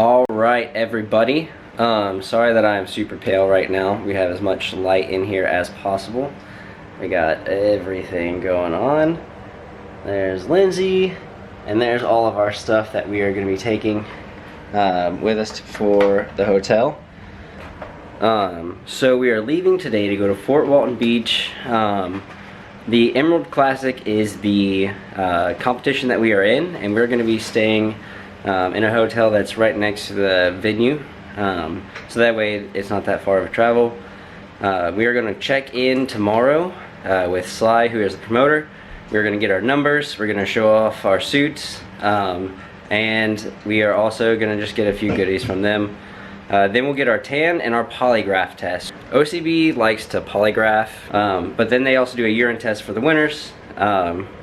All right, everybody. Sorry that I am super pale right now. We have as much light in here as possible. We got everything going on. There's Lindsay, and there's all of our stuff that we are going to be taking with us for the hotel. So we are leaving today to go to Fort Walton Beach. The Emerald Classic is the competition that we are in, and we're going to be staying in a hotel that's right next to the venue, so that way it's not that far of a travel. We are going to check in tomorrow with Sly, who is the promoter. We're going to get our numbers, we're going to show off our suits, and we are also going to just get a few goodies from them. Then we'll get our tan and our polygraph test. OCB likes to polygraph, but then they also do a urine test for the winners.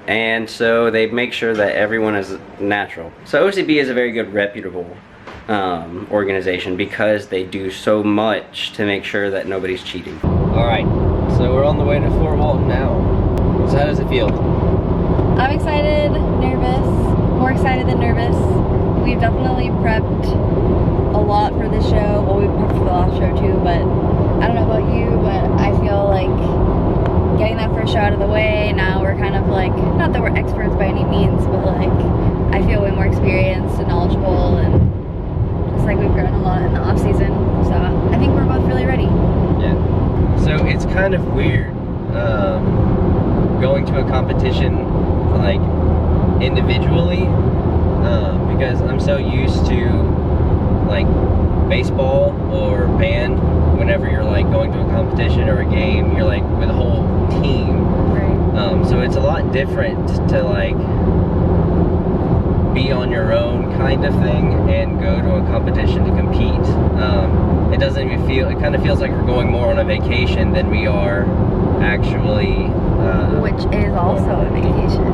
And so they make sure that everyone is natural. So OCB is a very good, reputable organization because they do so much to make sure that nobody's cheating. Alright, so we're on the way to Fort Walton now. So how does it feel? I'm excited, nervous, more excited than nervous. We've definitely prepped a lot for this show. Well, we prepped for the last show too, but I don't know about you, but I feel like getting that first show out of the way, now we're kind of like, not that we're experts by any means, but like, I feel way more experienced and knowledgeable, and just like we've grown a lot in the off season, so I think we're both really ready. Yeah. So it's kind of weird going to a competition like individually because I'm so used to like baseball or band. Whenever you're like going to a competition or a game, you're like with a whole team. Right. So it's a lot different to like be on your own kind of thing and go to a competition to compete. It doesn't even feel, it kind of feels like we're going more on a vacation than we are actually which is also a vacation.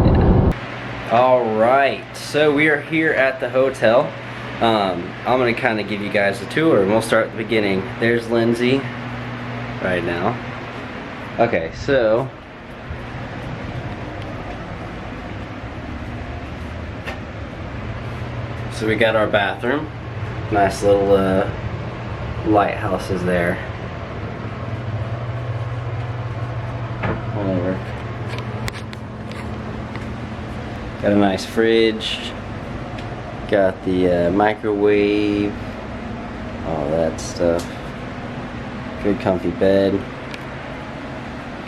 Yeah. Alright, so we are here at the hotel. I'm going to kind of give you guys a tour, and we'll start at the beginning. There's Lindsay right now. Okay, so we got our bathroom. Nice little lighthouse is there. Whatever. Got a nice fridge. Got the microwave, all that stuff. Good comfy bed.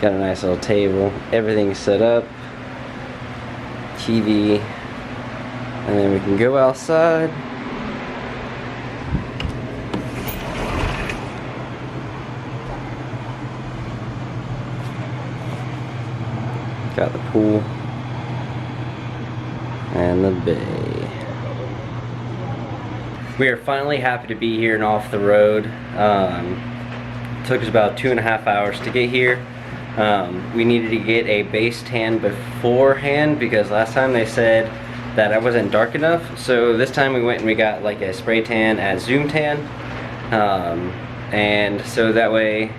Got a nice little table. Everything's set up. TV. And then we can go outside. Got the pool. And the bay. We are finally happy to be here and off the road. Took us about 2.5 hours to get here. We needed to get a base tan beforehand because last time they said that I wasn't dark enough. So this time we went and we got like a spray tan at Zoom Tan. And so that way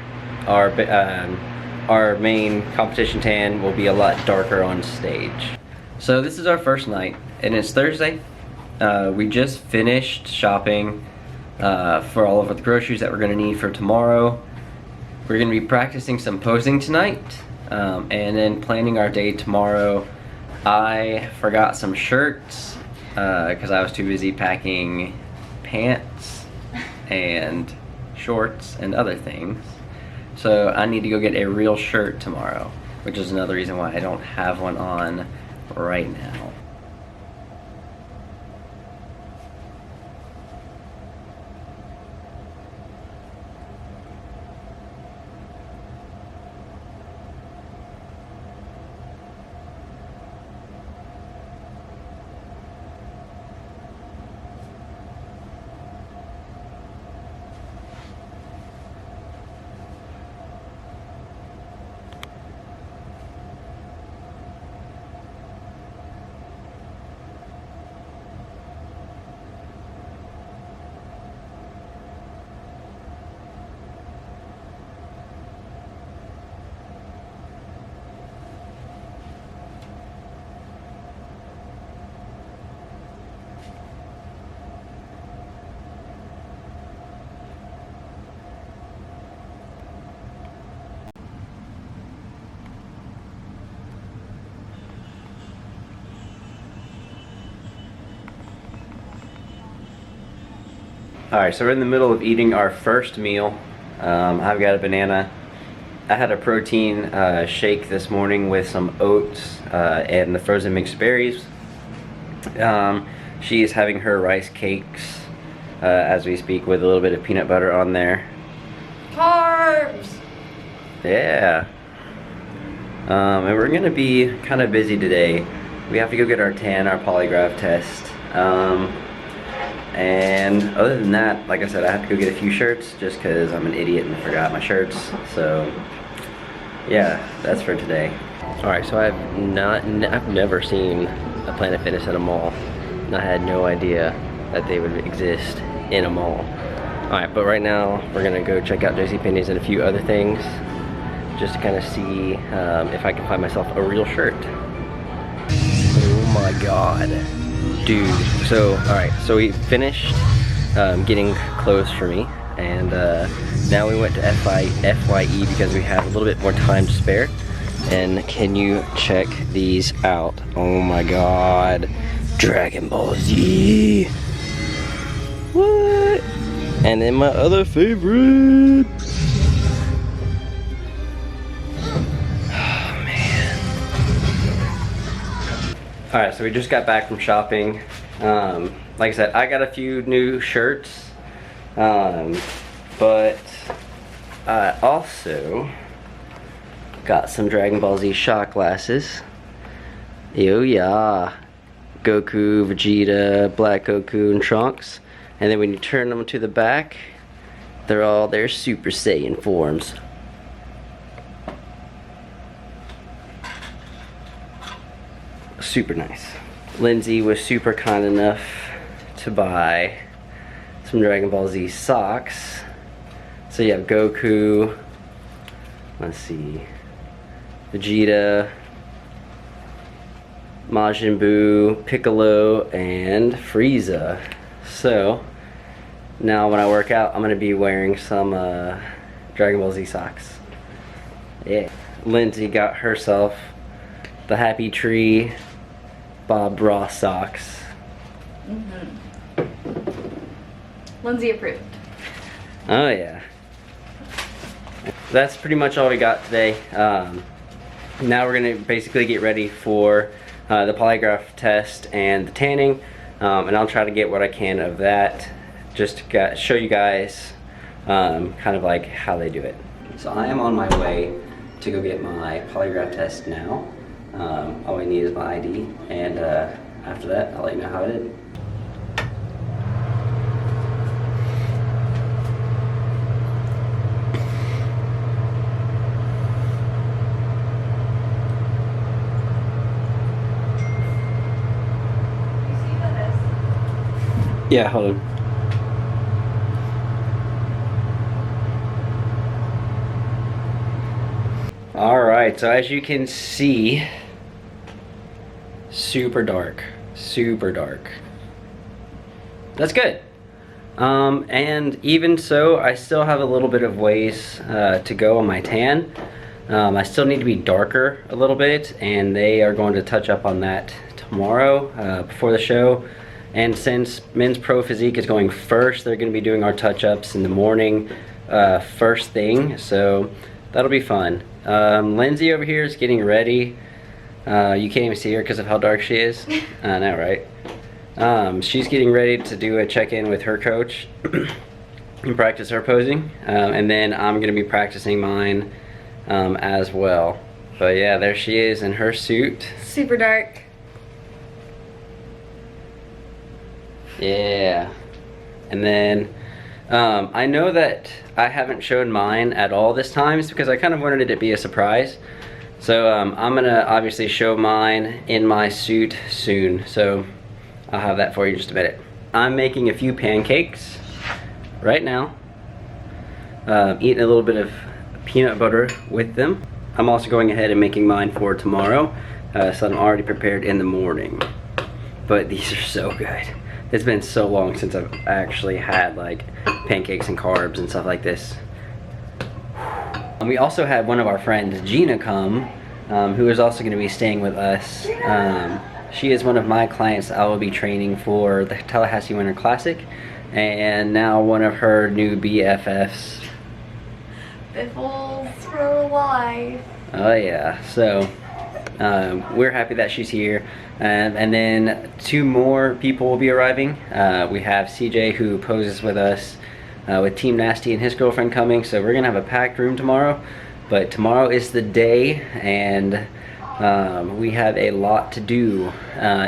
our main competition tan will be a lot darker on stage. So this is our first night and it's Thursday. We just finished shopping for all of the groceries that we're going to need for tomorrow. We're going to be practicing some posing tonight and then planning our day tomorrow. I forgot some shirts because I was too busy packing pants and shorts and other things. So I need to go get a real shirt tomorrow, which is another reason why I don't have one on right now. Alright, so we're in the middle of eating our first meal. I've got a banana. I had a protein shake this morning with some oats and the frozen mixed berries. She is having her rice cakes as we speak with a little bit of peanut butter on there. Carbs! Yeah. And we're going to be kind of busy today. We have to go get our tan, our polygraph test. And other than that, like I said, I have to go get a few shirts just because I'm an idiot and forgot my shirts. So, yeah, that's for today. Alright, so I've never seen a Planet Fitness at a mall. And I had no idea that they would exist in a mall. Alright, but right now we're gonna go check out JCPenney's and a few other things just to kind of see if I can find myself a real shirt. Oh my god. Dude, so alright, so we finished getting clothes for me, and now we went to FYE because we had a little bit more time to spare. And can you check these out? Oh my god. Dragon Ball Z. What? And then my other favorite. Oh man. Alright, so we just got back from shopping. Like I said, I got a few new shirts. But I also got some Dragon Ball Z shot glasses. Yo yeah. Goku, Vegeta, Black Goku, and Trunks. And then when you turn them to the back, they're all their Super Saiyan forms. Super nice. Lindsay was super kind enough to buy some Dragon Ball Z socks. So you have Goku, let's see, Vegeta, Majin Buu, Piccolo, and Frieza. So now when I work out, I'm gonna be wearing some Dragon Ball Z socks. Yeah. Lindsay got herself the Happy Tree Bob Ross socks. Lindsay approved. Oh yeah. That's pretty much all we got today. Now we're gonna basically get ready for the polygraph test and the tanning, and I'll try to get what I can of that just to show you guys kind of like how they do it. So I am on my way to go get my polygraph test now. All I need is my ID, and after that I'll let you know how it is. Yeah, hold on. Alright, so as you can see, super dark. Super dark. That's good. And even so, I still have a little bit of ways to go on my tan. I still need to be darker a little bit, and they are going to touch up on that tomorrow before the show. And since Men's Pro Physique is going first, they're going to be doing our touch-ups in the morning first thing, so that'll be fun. Lindsay over here is getting ready. You can't even see her because of how dark she is. I know, right? She's getting ready to do a check-in with her coach and practice her posing. And then I'm going to be practicing mine as well. But yeah, there she is in her suit. Super dark. Yeah. And then I know that I haven't shown mine at all this time. It's because I kind of wanted it to be a surprise. So I'm gonna obviously show mine in my suit soon. So I'll have that for you in just a minute. I'm making a few pancakes right now. Eating a little bit of peanut butter with them. I'm also going ahead and making mine for tomorrow. So I'm already prepared in the morning. But these are so good. It's been so long since I've actually had like pancakes and carbs and stuff like this. And we also had one of our friends, Gina, come, who is also going to be staying with us She is one of my clients I will be training for the Tallahassee Winter Classic, and now one of her new BFFs. Biffles for life. Oh yeah, so we're happy that she's here. And then 2 more people will be arriving. We have CJ, who poses with us with Team Nasty, and his girlfriend coming, so we're gonna have a packed room tomorrow. But tomorrow is the day, and we have a lot to do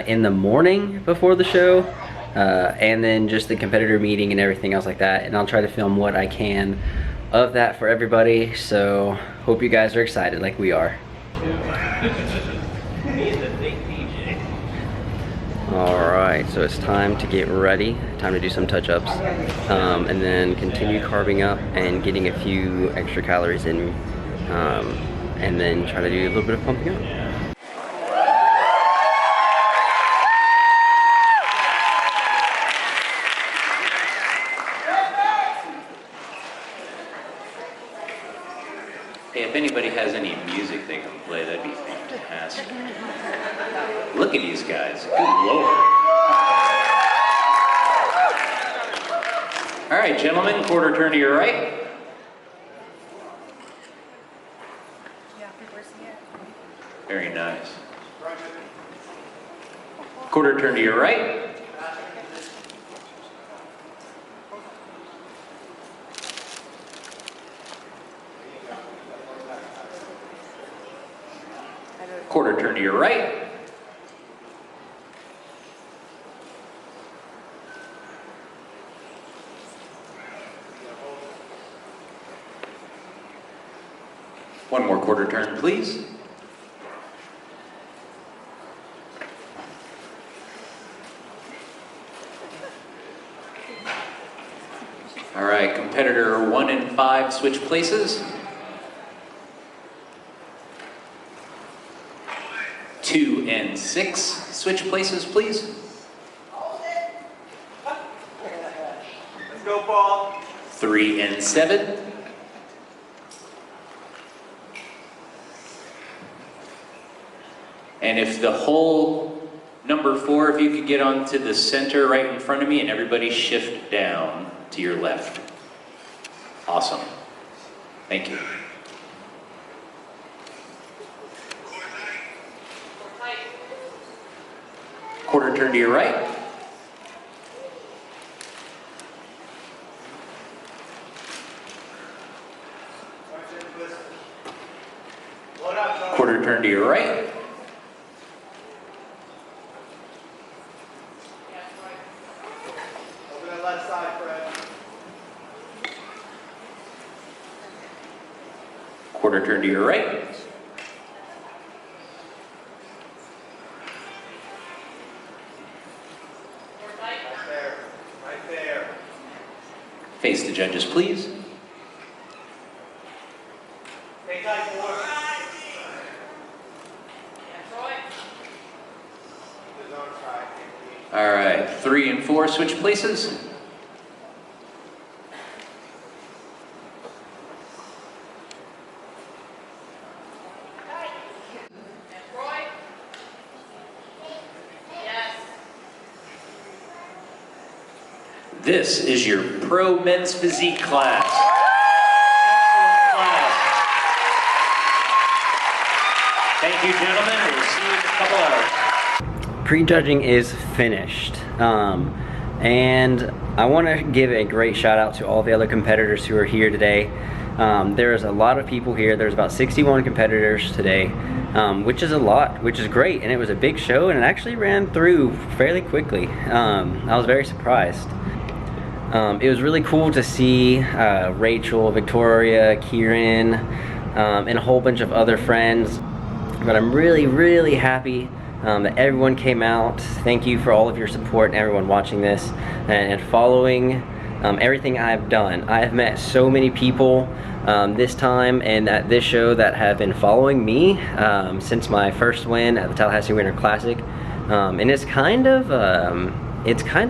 in the morning before the show, and then just the competitor meeting and everything else like that. And I'll try to film what I can of that for everybody, so hope you guys are excited like we are. Alright, so it's time to get ready, time to do some touch-ups, and then continue carving up and getting a few extra calories in, and then try to do a little bit of pumping up. Hey, if anybody has any music they can play, that'd be fantastic. Look at these guys. Good Lord. All right, gentlemen, quarter turn to your right. Very nice. Quarter turn to your right. Quarter turn to your right. One more quarter turn, please. All right, competitor 1 and 5, switch places. 2 and 6, switch places, please. Let's go, Paul. 3 and 7. And if the whole number 4, if you could get onto the center right in front of me, and everybody shift down to your left. Awesome. Thank you. Quarter turn to your right. Quarter turn to your right. Over that left side, Fred. Quarter turn to your right. Right there. Face the judges, please. Stay tight, boy. All right, 3 and 4, switch places. This is your pro men's physique class. Excellent class. Thank you, gentlemen. We'll see you in a couple hours. Prejudging is finished, and I want to give a great shout out to all the other competitors who are here today. There's a lot of people here. There's about 61 competitors today, which is a lot, which is great, and it was a big show, and it actually ran through fairly quickly. I was very surprised. It was really cool to see Rachel, Victoria, Kieran, and a whole bunch of other friends. But I'm really, really happy that everyone came out. Thank you for all of your support and everyone watching this and following everything I've done. I have met so many people this time and at this show that have been following me since my first win at the Tallahassee Winter Classic. And it's kind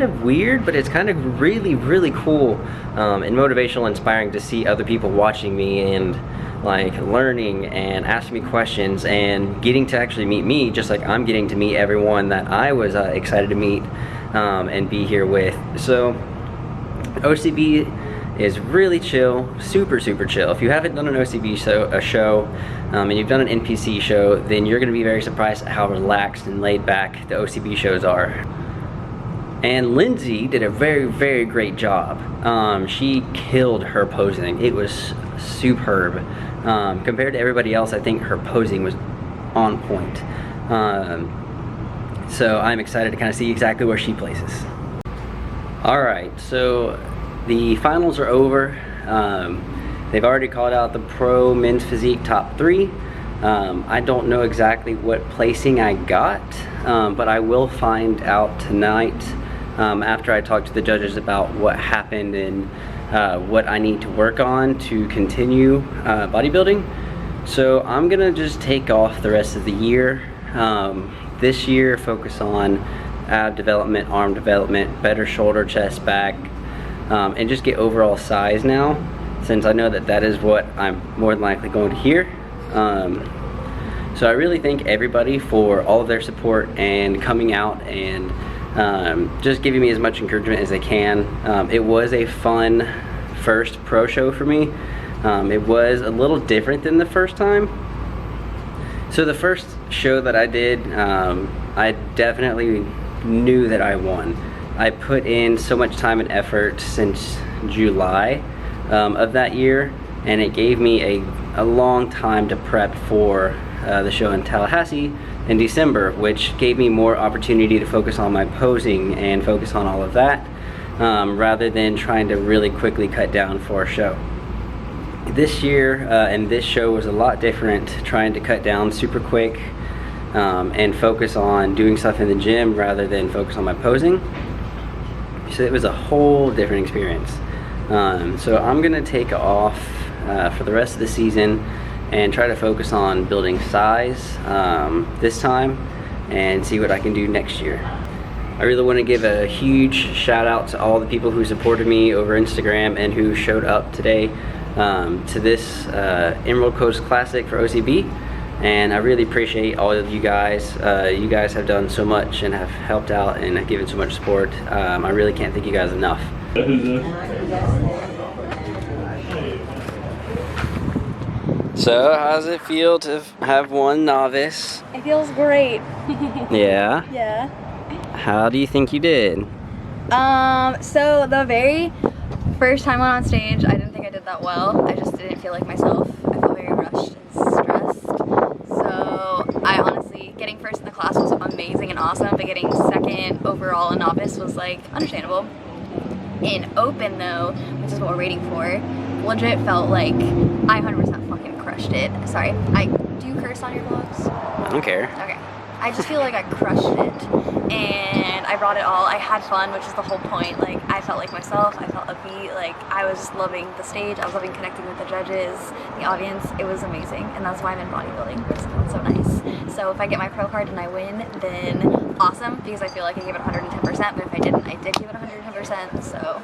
of weird, but it's kind of really, really cool and motivational, inspiring to see other people watching me and like learning and asking me questions and getting to actually meet me, just like I'm getting to meet everyone that I was excited to meet and be here with. So OCB is really chill, super chill. If you haven't done an OCB show and you've done an NPC show, then you're gonna be very surprised at how relaxed and laid back the OCB shows are. And Lindsay did a very great job. She killed her posing. It was superb. Compared to everybody else, I think her posing was on point. So I'm excited to kind of see exactly where she places. Alright, so the finals are over. They've already called out the pro men's physique top 3. I don't know exactly what placing I got, but I will find out tonight after I talk to the judges about what happened and what I need to work on to continue bodybuilding. So I'm gonna just take off the rest of the year. This year, focus on ab development, arm development, better shoulder, chest, back, and just get overall size now, since I know that that is what I'm more than likely going to hear. So I really thank everybody for all of their support and coming out and just giving me as much encouragement as they can. It was a fun first pro show for me. It was a little different than the first time. So the first show that I did, I definitely knew that I won. I put in so much time and effort since July of that year, and it gave me a long time to prep for the show in Tallahassee in December, which gave me more opportunity to focus on my posing and focus on all of that, rather than trying to really quickly cut down for a show. This year and this show was a lot different, trying to cut down super quick and focus on doing stuff in the gym rather than focus on my posing. So it was a whole different experience. So I'm gonna take off for the rest of the season and try to focus on building size this time and see what I can do next year. I really want to give a huge shout out to all the people who supported me over Instagram and who showed up today to this Emerald Coast Classic for OCB, and I really appreciate all of you guys. You guys have done so much and have helped out and have given so much support. I really can't thank you guys enough. So how does it feel to have one novice? It feels great. Yeah? Yeah. How do you think you did? So the very first time I went on stage, I didn't think I did that well. I just didn't feel like myself. I felt very rushed and stressed. So I honestly, getting first in the class was amazing and awesome, but getting second overall in novice was like understandable. In open though, which is what we're waiting for, legit felt like I 100% fucking crushed it. Sorry, do you curse on your vlogs? I don't care. Okay. I just feel like I crushed it, and I brought it all. I had fun, which is the whole point. Like, I felt like myself, I felt upbeat, like, I was just loving the stage, I was loving connecting with the judges, the audience. It was amazing, and that's why I'm in bodybuilding, because it felt so nice. So if I get my pro card and I win, then awesome, because I feel like I gave it 110%, but if I didn't, I did give it 110%, so.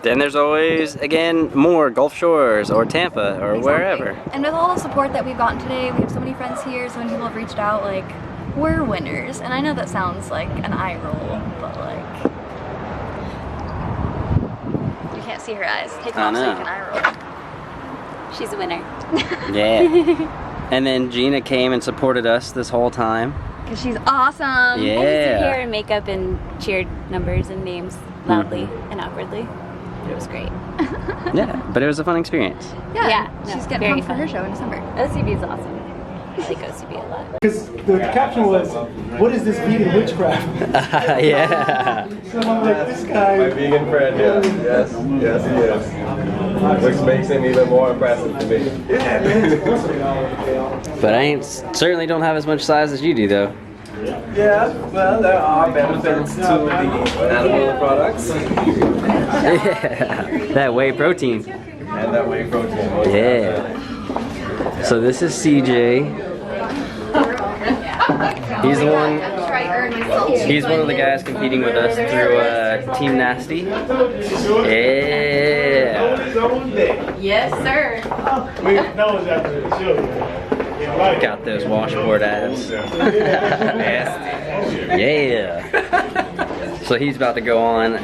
Then there's always, again, more Gulf Shores or Tampa or wherever. And with all the support that we've gotten today, we have so many friends here, so many people have reached out, like, we're winners. And I know that sounds like an eye roll, but like, you can't see her eyes. Take them off so you can eye roll. She's a winner. Yeah. And then Gina came and supported us this whole time. Because she's awesome. Yeah. I just sit here in makeup and cheered numbers and names loudly and awkwardly. But it was great. Yeah, but it was a fun experience. Yeah, no, she's getting very pumped for her show in December. OCB is awesome. I like OCB a lot. Because the caption was, "What is this vegan witchcraft?" Yeah. So I'm like, this guy. My vegan friend, yeah. Yes, he is. Which makes him even more impressive to me. Yeah, man, it's awesome. But I certainly don't have as much size as you do, though. Yeah, well, there are benefits to the animal products Yeah. That whey protein. and that whey protein. Yeah. So this is CJ. He's one of the guys competing with us through Team Nasty. Yeah. Yes, sir. Got those washboard abs. Yeah. So he's about to go on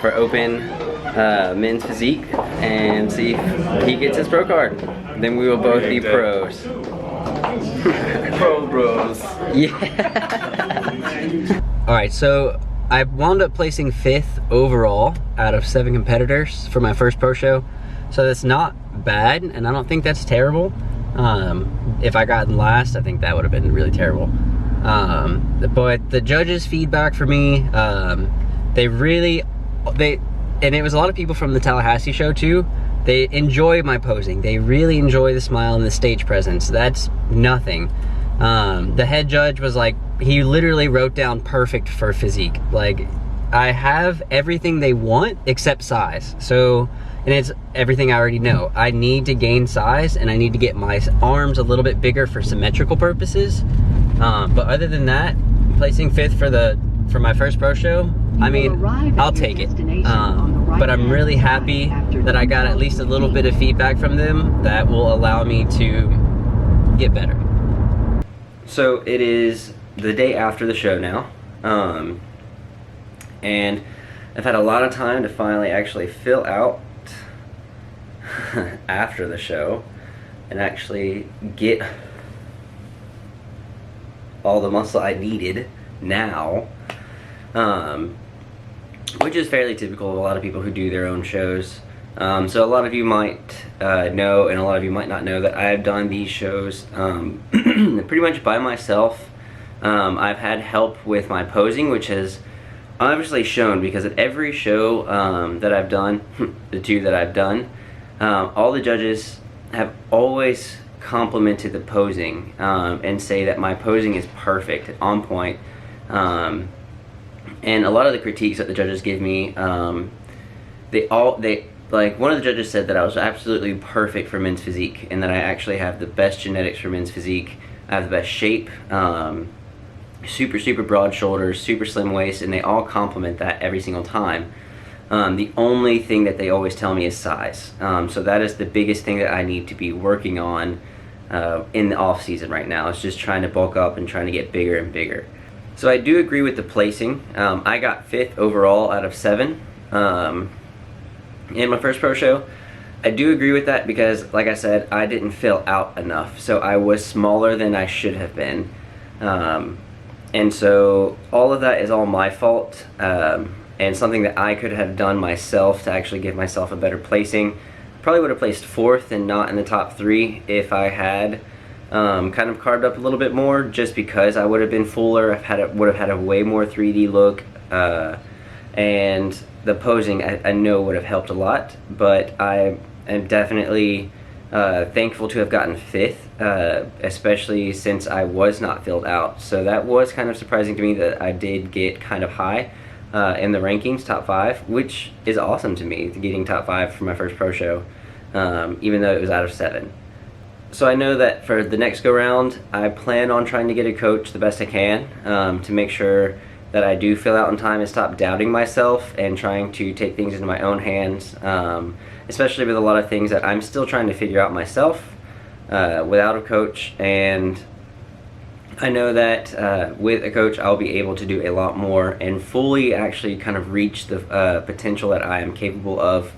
for open men's physique and see if he gets his pro card. Then we will both be pros. Pro bros. Yeah. Alright, so I wound up placing 5th overall out of 7 competitors for my first pro show. So that's not bad, and I don't think that's terrible. If I gotten last, I think that would have been really terrible. But the judges' feedback for me, and it was a lot of people from the Tallahassee show too. They enjoy my posing. They really enjoy the smile and the stage presence. That's nothing. The head judge was like, he literally wrote down perfect for physique. Like, I have everything they want except size. So, and it's everything I already know. I need to gain size and I need to get my arms a little bit bigger for symmetrical purposes. But other than that, placing 5th for my first pro show, I mean, I'll take it. But I'm really happy that I got at least a little bit of feedback from them that will allow me to get better. So it is the day after the show now, and I've had a lot of time to finally actually fill out after the show and actually get all the muscle I needed now, which is fairly typical of a lot of people who do their own shows. So a lot of you might know, and a lot of you might not know, that I've done these shows pretty much by myself. I've had help with my posing, which has obviously shown, because at every show that I've done, the 2 that I've done, all the judges have always complimented the posing and say that my posing is perfect, on point. And a lot of the critiques that the judges give me, like, one of the judges said that I was absolutely perfect for men's physique, and that I actually have the best genetics for men's physique. I have the best shape, super broad shoulders, super slim waist, and they all compliment that every single time. The only thing that they always tell me is size. So that is the biggest thing that I need to be working on in the off season right now. It's just trying to bulk up and trying to get bigger and bigger. So I do agree with the placing. I got 5th overall out of 7 in my first pro show. I do agree with that because, like I said, I didn't fill out enough. So I was smaller than I should have been. And so all of that is all my fault, and something that I could have done myself to actually give myself a better placing. Probably would have placed 4th and not in the top 3 if I had kind of carved up a little bit more, just because I would have been fuller. Would have had a way more 3D look, and the posing I know would have helped a lot. But I am definitely thankful to have gotten 5th, especially since I was not filled out. So that was kind of surprising to me that I did get kind of high in the rankings, top 5, which is awesome to me, getting top 5 for my first pro show, even though it was out of 7. So I know that for the next go round, I plan on trying to get a coach the best I can, to make sure that I do fill out in time and stop doubting myself and trying to take things into my own hands, especially with a lot of things that I'm still trying to figure out myself without a coach. And I know that with a coach I'll be able to do a lot more and fully actually kind of reach the potential that I am capable of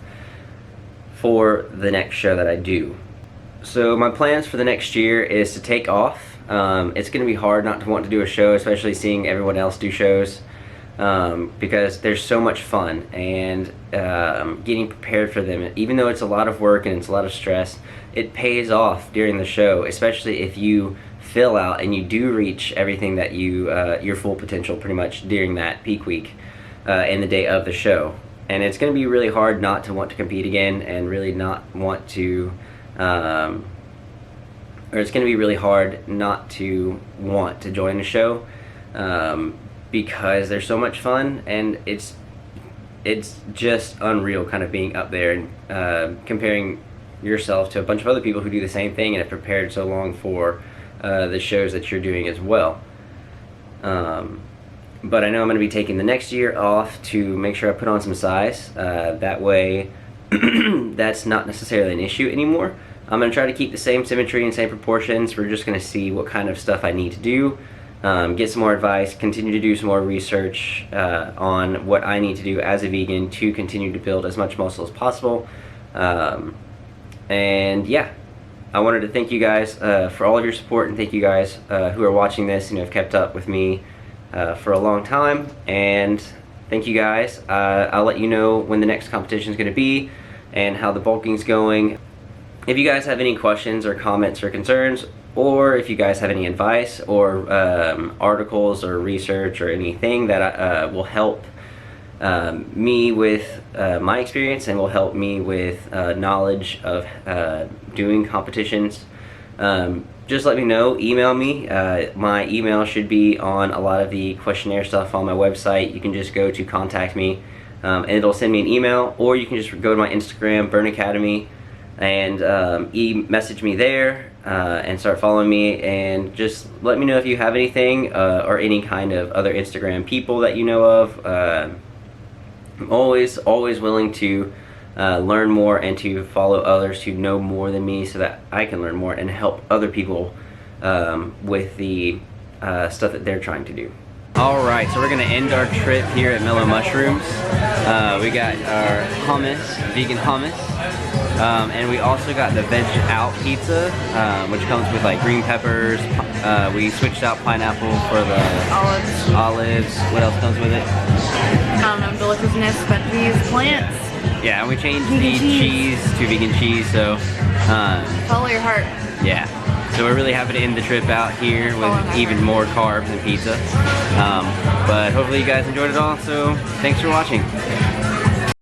for the next show that I do. So my plans for the next year is to take off. It's going to be hard not to want to do a show, especially seeing everyone else do shows, because there's so much fun, and getting prepared for them, even though it's a lot of work and it's a lot of stress, it pays off during the show, especially if you fill out and you do reach everything that you your full potential pretty much during that peak week and the day of the show. And it's going to be really hard not to want to compete again and really not want to or it's going to be really hard not to want to join a show, because there's so much fun, and it's just unreal kind of being up there and comparing yourself to a bunch of other people who do the same thing and have prepared so long for the shows that you're doing as well. but I know I'm going to be taking the next year off to make sure I put on some size. That way, that's not necessarily an issue anymore. I'm going to try to keep the same symmetry and same proportions. We're just going to see what kind of stuff I need to do, get some more advice, continue to do some more research on what I need to do as a vegan to continue to build as much muscle as possible. And yeah, I wanted to thank you guys for all of your support, and thank you guys who are watching this and have kept up with me for a long time. And thank you guys. I'll let you know when the next competition is going to be and how the bulking's going. If you guys have any questions or comments or concerns, or if you guys have any advice or articles or research or anything that will help me with my experience and will help me with knowledge of doing competitions, just let me know. Email me. My email should be on a lot of the questionnaire stuff on my website. You can just go to contact me and it'll send me an email, or you can just go to my Instagram, Burn Academy, and message me there and start following me, and just let me know if you have anything or any kind of other Instagram people that you know of. I'm always willing to learn more and to follow others who know more than me so that I can learn more and help other people with the stuff that they're trying to do. Alright, so we're going to end our trip here at Mellow Mushrooms. We got our hummus, vegan hummus, and we also got the veg out pizza, which comes with like green peppers. We switched out pineapple for the olives. What else comes with it? I don't know, deliciousness, but we use plants. Yeah, and we changed the cheese to vegan cheese, so Follow your heart. yeah. So we're really happy to end the trip out here with even more carbs and pizza. But hopefully you guys enjoyed it all, so thanks for watching.